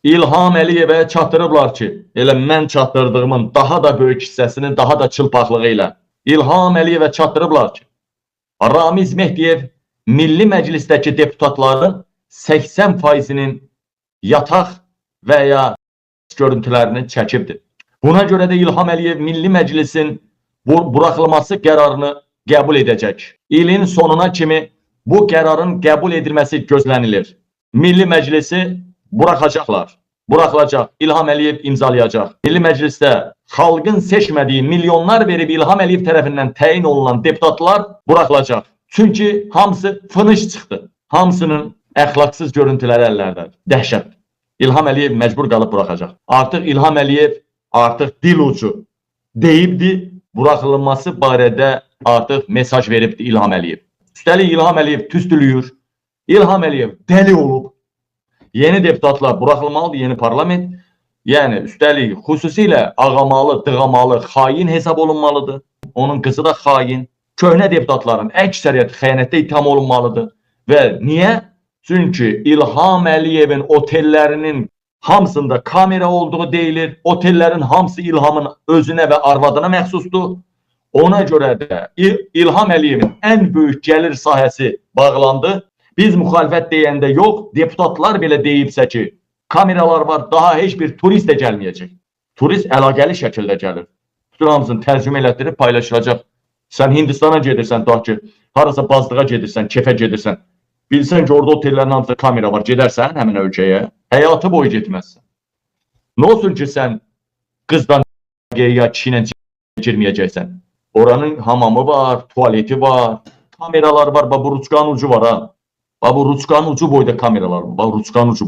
İlham Əliyevə çatdırıblar ki, elə mən çatdırdığımın daha da böyük hissəsini daha da çılpaqlığı ilə İlham Əliyevə çatdırıblar ki, Ramiz Mehdiyev Milli Məclisdəki deputatların 80%-nin yataq və ya görüntülərini çəkibdir. Buna görə də İlham Əliyev Milli Məclisin buraxılması qərarını qəbul edəcək. İlin sonuna kimi bu qərarın qəbul edilməsi gözlənilir. Milli Məclisi buraxacaqlar. Buraxılacaq. İlham Əliyev imzalayacaq. Milli Məclisdə xalqın seçmədiyi milyonlar verib İlham Əliyev tərəfindən təyin olunan deputatlar buraxılacaq. Çünki hamısı fınış çıxdı. Hamısının əxlaqsız görüntüləri əllərdədir. Dəhşət. İlham Əliyev məcbur qalıb buraxacaq. Artıq İlham Əliyev dil ucu deyibdi, buraxılması barədə artıq mesaj veribdi İlham Əliyev. Üstəlik İlham Əliyev tüstülüyür. İlham Əliyev dəli olub. Yeni deputatlar buraxılmalıdır, yeni parlament. Yəni, üstəlik xüsusilə ağamalı, dığamalı, xain hesab olunmalıdır. Onun qızı da xain. Köhnə deputatların əksəriyyəti xəyanətdə ittiham olunmalıdır. Və niyə? Çünki İlham Əliyevin otellərinin hamısında kamera olduğu deyilir. Otellərin hamısı İlhamın özünə və arvadına məxsusdur. Ona görə də İlham Əliyevin ən böyük gəlir sahəsi bağlandı. Biz müxalifət deyəndə yox, deputatlar belə deyibsə ki, kameralar var, daha heç bir turist də gəlməyəcək. Turist əlaqəli şəkildə gəlir. Bütün hamısını tərcümə elətdirib paylaşılacaq. Sən Hindistana gedirsən, da ki, harasa bazlığa gedirsən, kefə gedirsən. Bilsən ki, orada otellərin hamısında kamera var, gedərsən həmin ölkəyə, həyatı boyu getməzsən. Nə olsun ki, sən qızdan ya kişi ilə girməyəcəksən? Oranın hamamı var, tualeti var, kameralar var, bu ruçkanın ucu var ha. Bu ruçkanın ucu boyda kameralar var, bu ruçkanın ucu.